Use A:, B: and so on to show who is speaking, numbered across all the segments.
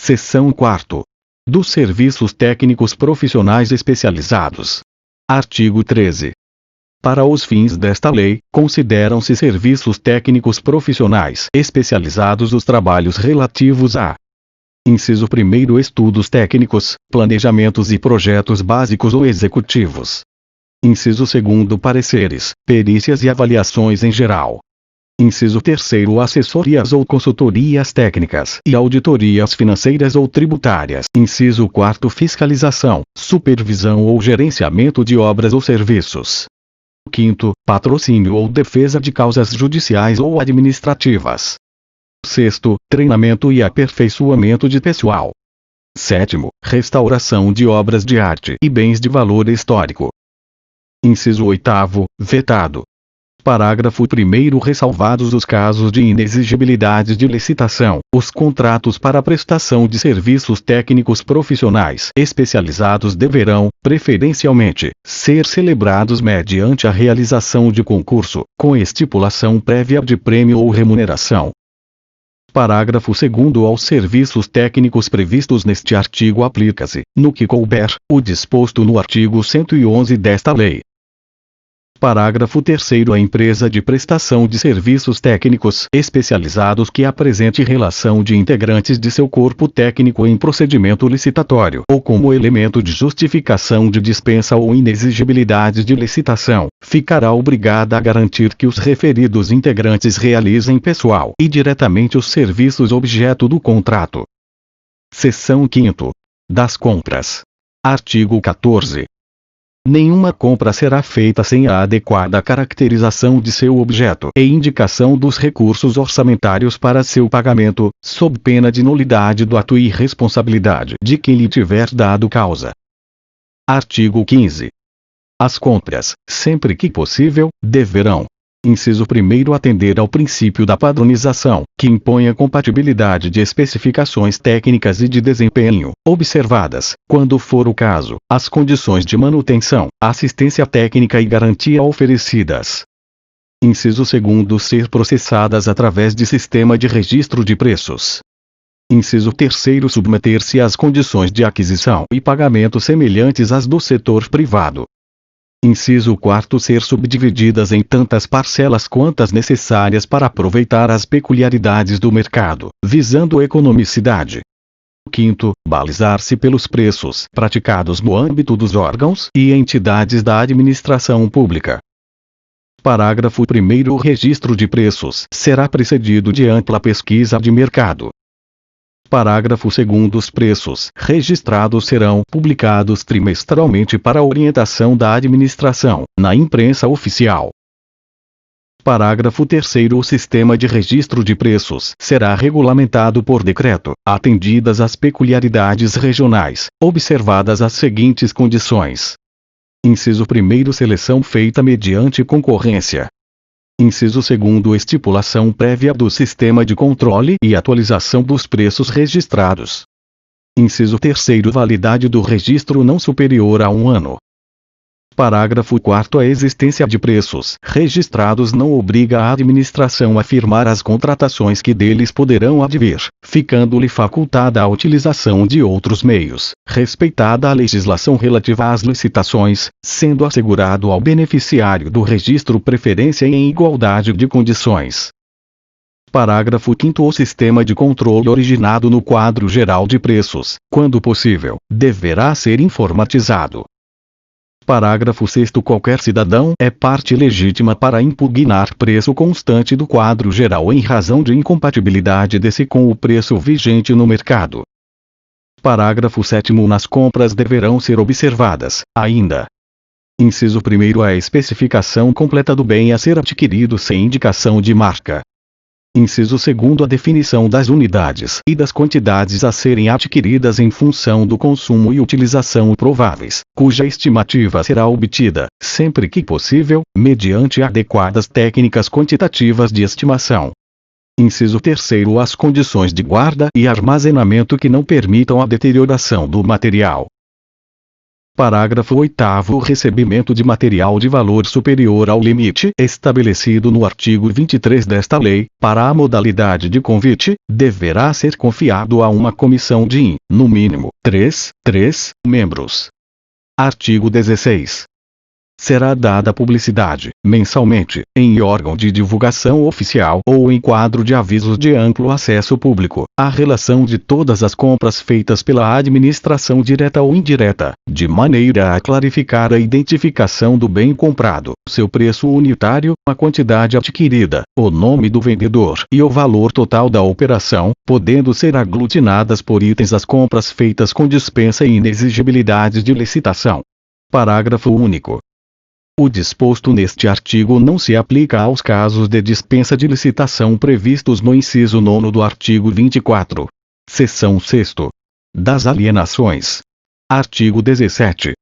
A: Seção 4. Dos serviços técnicos profissionais especializados. Artigo 13. Para os fins desta lei, consideram-se serviços técnicos profissionais especializados os trabalhos relativos a: inciso 1º, estudos técnicos, planejamentos e projetos básicos ou executivos. Inciso 2º, pareceres, perícias e avaliações em geral. Inciso 3º, assessorias ou consultorias técnicas e auditorias financeiras ou tributárias. Inciso 4º, fiscalização, supervisão ou gerenciamento de obras ou serviços. 5º, patrocínio ou defesa de causas judiciais ou administrativas. 6º, treinamento e aperfeiçoamento de pessoal. 7º, restauração de obras de arte e bens de valor histórico. Inciso 8º, vetado. Parágrafo 1º, ressalvados os casos de inexigibilidade de licitação, os contratos para prestação de serviços técnicos profissionais especializados deverão, preferencialmente, ser celebrados mediante a realização de concurso, com estipulação prévia de prêmio ou remuneração. Parágrafo 2º, aos serviços técnicos previstos neste artigo aplica-se, no que couber, o disposto no artigo 111 desta lei. Parágrafo 3º, a empresa de prestação de serviços técnicos especializados que apresente relação de integrantes de seu corpo técnico em procedimento licitatório ou como elemento de justificação de dispensa ou inexigibilidade de licitação, ficará obrigada a garantir que os referidos integrantes realizem pessoal e diretamente os serviços objeto do contrato. Seção 5ª. Das compras. Artigo 14. Nenhuma compra será feita sem a adequada caracterização de seu objeto e indicação dos recursos orçamentários para seu pagamento, sob pena de nulidade do ato e responsabilidade de quem lhe tiver dado causa. Artigo 15. As compras, sempre que possível, deverão: inciso 1º, atender ao princípio da padronização, que impõe a compatibilidade de especificações técnicas e de desempenho, observadas, quando for o caso, as condições de manutenção, assistência técnica e garantia oferecidas. Inciso 2º, ser processadas através de sistema de registro de preços. Inciso 3º, submeter-se às condições de aquisição e pagamento semelhantes às do setor privado. Inciso 4º, ser subdivididas em tantas parcelas quantas necessárias para aproveitar as peculiaridades do mercado, visando economicidade. 5º, balizar-se pelos preços praticados no âmbito dos órgãos e entidades da administração pública. Parágrafo 1º, o registro de preços será precedido de ampla pesquisa de mercado. Parágrafo 2º, os preços registrados serão publicados trimestralmente para orientação da administração, na imprensa oficial. Parágrafo 3º, o sistema de registro de preços será regulamentado por decreto, atendidas as peculiaridades regionais, observadas as seguintes condições. Inciso 1º, seleção feita mediante concorrência. Inciso 2º, estipulação prévia do sistema de controle e atualização dos preços registrados. Inciso 3º, validade do registro não superior a 1 ano. Parágrafo 4º, a existência de preços registrados não obriga a administração a firmar as contratações que deles poderão advir, ficando-lhe facultada a utilização de outros meios, respeitada a legislação relativa às licitações, sendo assegurado ao beneficiário do registro preferência em igualdade de condições. Parágrafo 5º, o sistema de controle originado no quadro geral de preços, quando possível, deverá ser informatizado. Parágrafo 6º, qualquer cidadão é parte legítima para impugnar preço constante do quadro geral em razão de incompatibilidade desse com o preço vigente no mercado. Parágrafo 7º, nas compras deverão ser observadas, ainda: inciso 1º, a especificação completa do bem a ser adquirido sem indicação de marca. Inciso 2º, a definição das unidades e das quantidades a serem adquiridas em função do consumo e utilização prováveis, cuja estimativa será obtida, sempre que possível, mediante adequadas técnicas quantitativas de estimação. Inciso 3º, as condições de guarda e armazenamento que não permitam a deterioração do material. Parágrafo 8º. O recebimento de material de valor superior ao limite estabelecido no artigo 23 desta lei, para a modalidade de convite, deverá ser confiado a uma comissão de, no mínimo, 3 membros. Artigo 16. Será dada publicidade, mensalmente, em órgão de divulgação oficial ou em quadro de avisos de amplo acesso público, a relação de todas as compras feitas pela administração direta ou indireta, de maneira a clarificar a identificação do bem comprado, seu preço unitário, a quantidade adquirida, o nome do vendedor e o valor total da operação, podendo ser aglutinadas por itens as compras feitas com dispensa e inexigibilidade de licitação. Parágrafo único. O disposto neste artigo não se aplica aos casos de dispensa de licitação previstos no inciso 9º do artigo 24. Seção 6ª. Das alienações. Artigo 17.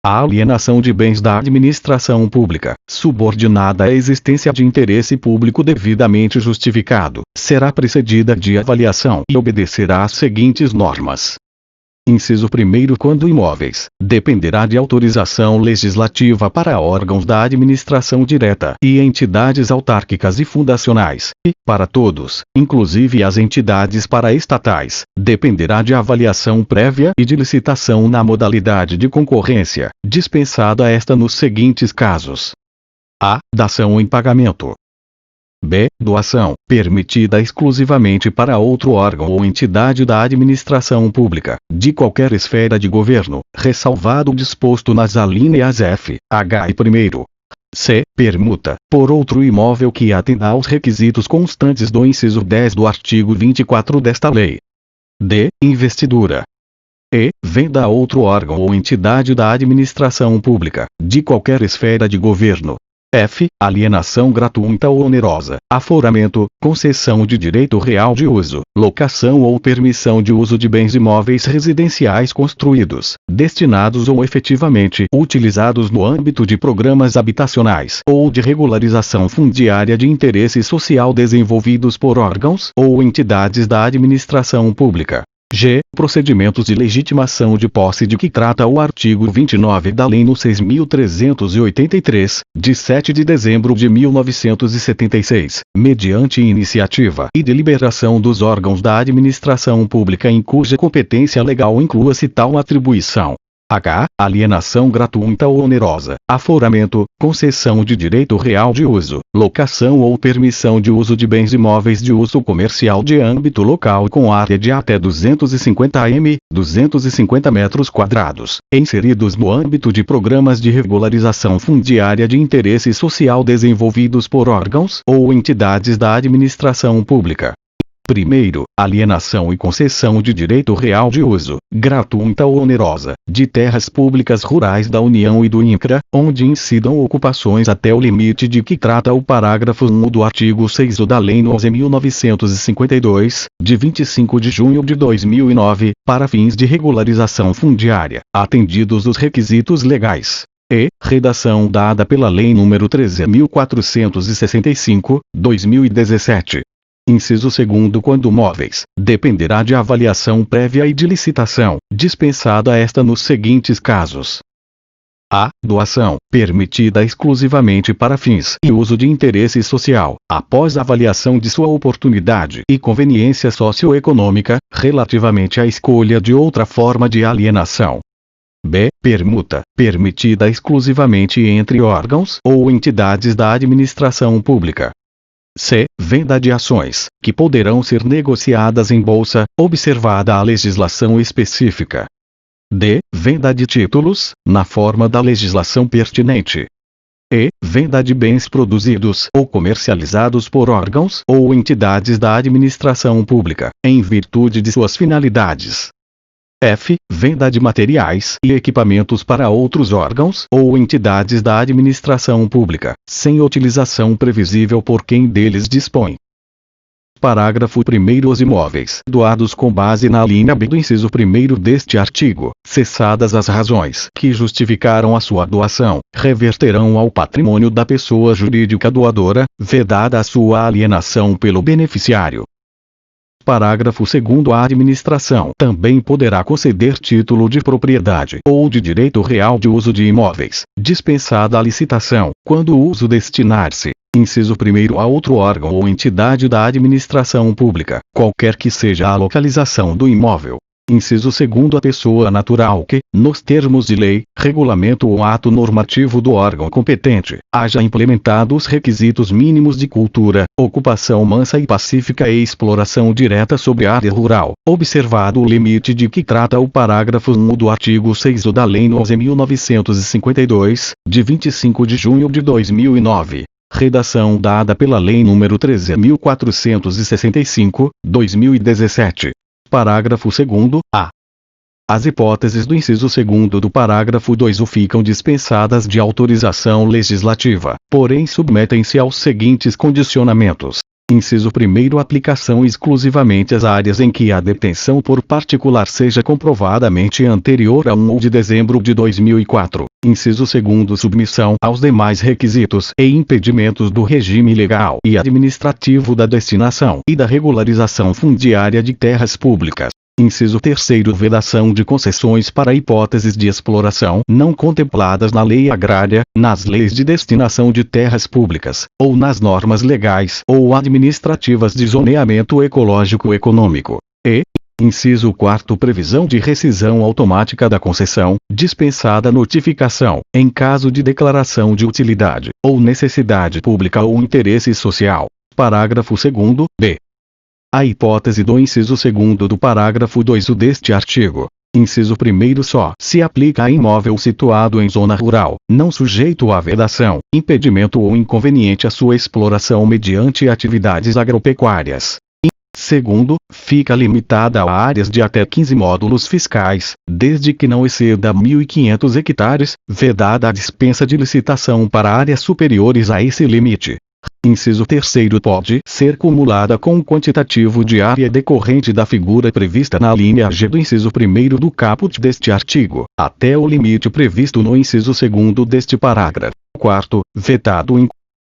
A: A alienação de bens da administração pública, subordinada à existência de interesse público devidamente justificado, será precedida de avaliação e obedecerá às seguintes normas. Inciso 1º. Quando imóveis, dependerá de autorização legislativa para órgãos da administração direta e entidades autárquicas e fundacionais, e, para todos, inclusive as entidades paraestatais, dependerá de avaliação prévia e de licitação na modalidade de concorrência, dispensada esta nos seguintes casos: a. Dação em pagamento. B. Doação, permitida exclusivamente para outro órgão ou entidade da administração pública, de qualquer esfera de governo, ressalvado o disposto nas alíneas F, H e 1º. C. Permuta, por outro imóvel que atenda aos requisitos constantes do inciso 10 do artigo 24 desta lei. D. Investidura. E. Venda a outro órgão ou entidade da administração pública, de qualquer esfera de governo. F. Alienação gratuita ou onerosa, aforamento, concessão de direito real de uso, locação ou permissão de uso de bens imóveis residenciais construídos, destinados ou efetivamente utilizados no âmbito de programas habitacionais ou de regularização fundiária de interesse social desenvolvidos por órgãos ou entidades da administração pública. G. Procedimentos de legitimação de posse de que trata o artigo 29 da Lei nº 6.383, de 7 de dezembro de 1976, mediante iniciativa e deliberação dos órgãos da administração pública em cuja competência legal inclua-se tal atribuição. H. Alienação gratuita ou onerosa, aforamento, concessão de direito real de uso, locação ou permissão de uso de bens imóveis de uso comercial de âmbito local com área de até 250 m, 250 metros quadrados, inseridos no âmbito de programas de regularização fundiária de interesse social desenvolvidos por órgãos ou entidades da administração pública. Primeiro, alienação e concessão de direito real de uso, gratuita ou onerosa, de terras públicas rurais da União e do INCRA, onde incidam ocupações até o limite de que trata o parágrafo 1 do artigo 6 da Lei nº 11.952, de 25 de junho de 2009, para fins de regularização fundiária, atendidos os requisitos legais. E. Redação dada pela Lei nº 13.465, 2017. Inciso 2º. Quando móveis, dependerá de avaliação prévia e de licitação, dispensada esta nos seguintes casos: a. Doação, permitida exclusivamente para fins e uso de interesse social, após avaliação de sua oportunidade e conveniência socioeconômica, relativamente à escolha de outra forma de alienação. B. Permuta, permitida exclusivamente entre órgãos ou entidades da administração pública. C. Venda de ações, que poderão ser negociadas em bolsa, observada a legislação específica. D. Venda de títulos, na forma da legislação pertinente. E. Venda de bens produzidos ou comercializados por órgãos ou entidades da administração pública, em virtude de suas finalidades. F. Venda de materiais e equipamentos para outros órgãos ou entidades da administração pública, sem utilização previsível por quem deles dispõe. Parágrafo 1º. Os imóveis doados com base na linha B do inciso 1º deste artigo, cessadas as razões que justificaram a sua doação, reverterão ao patrimônio da pessoa jurídica doadora, vedada a sua alienação pelo beneficiário. Parágrafo 2º. A administração também poderá conceder título de propriedade ou de direito real de uso de imóveis, dispensada a licitação, quando o uso destinar-se, inciso 1º, a outro órgão ou entidade da administração pública, qualquer que seja a localização do imóvel. Inciso 2º, a pessoa natural que, nos termos de lei, regulamento ou ato normativo do órgão competente, haja implementado os requisitos mínimos de cultura, ocupação mansa e pacífica e exploração direta sobre área rural, observado o limite de que trata o parágrafo 1 do artigo 6 da Lei 11.952, de 25 de junho de 2009. Redação dada pela Lei nº 13.465, 2017. Parágrafo 2º, a. As hipóteses do inciso 2º do parágrafo 2 ficam dispensadas de autorização legislativa, porém submetem-se aos seguintes condicionamentos. Inciso 1º, aplicação exclusivamente às áreas em que a detenção por particular seja comprovadamente anterior a 1 de dezembro de 2004. Inciso 2º, submissão aos demais requisitos e impedimentos do regime legal e administrativo da destinação e da regularização fundiária de terras públicas. Inciso 3º, vedação de concessões para hipóteses de exploração não contempladas na lei agrária, nas leis de destinação de terras públicas, ou nas normas legais ou administrativas de zoneamento ecológico-econômico. E, inciso 4º, previsão de rescisão automática da concessão, dispensada notificação, em caso de declaração de utilidade, ou necessidade pública ou interesse social. Parágrafo 2º, b. A hipótese do inciso 2º do parágrafo 2 deste artigo, inciso 1º, só se aplica a imóvel situado em zona rural, não sujeito à vedação, impedimento ou inconveniente à sua exploração mediante atividades agropecuárias. Segundo, fica limitada a áreas de até 15 módulos fiscais, desde que não exceda 1.500 hectares, vedada a dispensa de licitação para áreas superiores a esse limite. Inciso 3º, pode ser cumulada com o quantitativo de área decorrente da figura prevista na linha G do inciso 1º do caput deste artigo, até o limite previsto no inciso 2º deste parágrafo. 4º, vetado em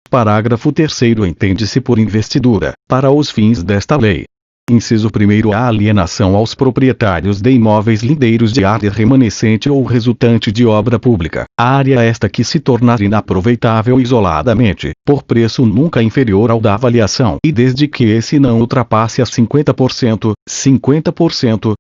A: parágrafo 3º, entende-se por investidura, para os fins desta lei. Inciso 1º, a alienação aos proprietários de imóveis lindeiros de área remanescente ou resultante de obra pública, área esta que se tornar inaproveitável isoladamente, por preço nunca inferior ao da avaliação e desde que esse não ultrapasse a 50%,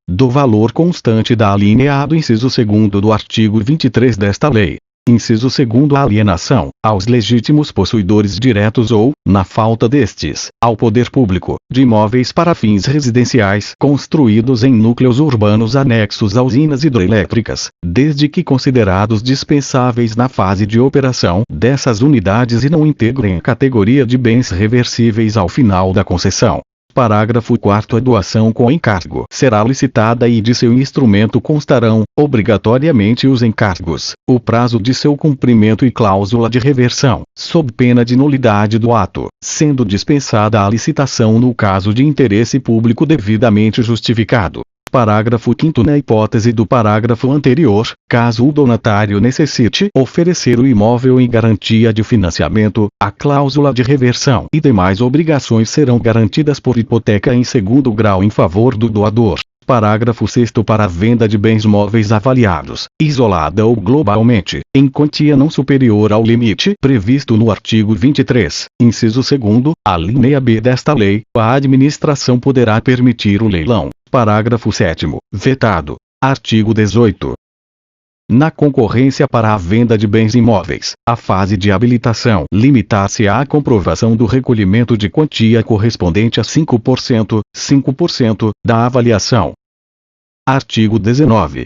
A: do valor constante da alínea A do inciso 2º do artigo 23 desta lei. Inciso 2º, a alienação, aos legítimos possuidores diretos ou, na falta destes, ao poder público, de imóveis para fins residenciais construídos em núcleos urbanos anexos a usinas hidrelétricas, desde que considerados dispensáveis na fase de operação dessas unidades e não integrem a categoria de bens reversíveis ao final da concessão. Parágrafo 4º, a doação com encargo será licitada e de seu instrumento constarão, obrigatoriamente, os encargos, o prazo de seu cumprimento e cláusula de reversão, sob pena de nulidade do ato, sendo dispensada a licitação no caso de interesse público devidamente justificado. Parágrafo 5º, na hipótese do parágrafo anterior, caso o donatário necessite oferecer o imóvel em garantia de financiamento, a cláusula de reversão e demais obrigações serão garantidas por hipoteca em segundo grau em favor do doador. Parágrafo 6º, para a venda de bens móveis avaliados, isolada ou globalmente, em quantia não superior ao limite previsto no artigo 23, inciso 2º, a linha B desta lei, a administração poderá permitir o leilão. Parágrafo 7º, vetado. Artigo 18. Na concorrência para a venda de bens imóveis, a fase de habilitação limitar-se à comprovação do recolhimento de quantia correspondente a 5% da avaliação. Artigo 19.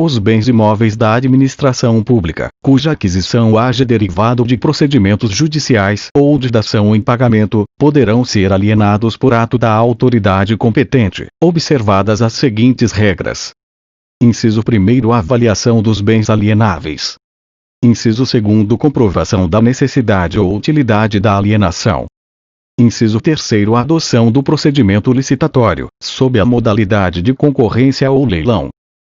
A: Os bens imóveis da administração pública, cuja aquisição haja derivado de procedimentos judiciais ou de dação em pagamento, poderão ser alienados por ato da autoridade competente, observadas as seguintes regras. Inciso 1º, a avaliação dos bens alienáveis. Inciso 2º, comprovação da necessidade ou utilidade da alienação. Inciso 3º, a adoção do procedimento licitatório, sob a modalidade de concorrência ou leilão,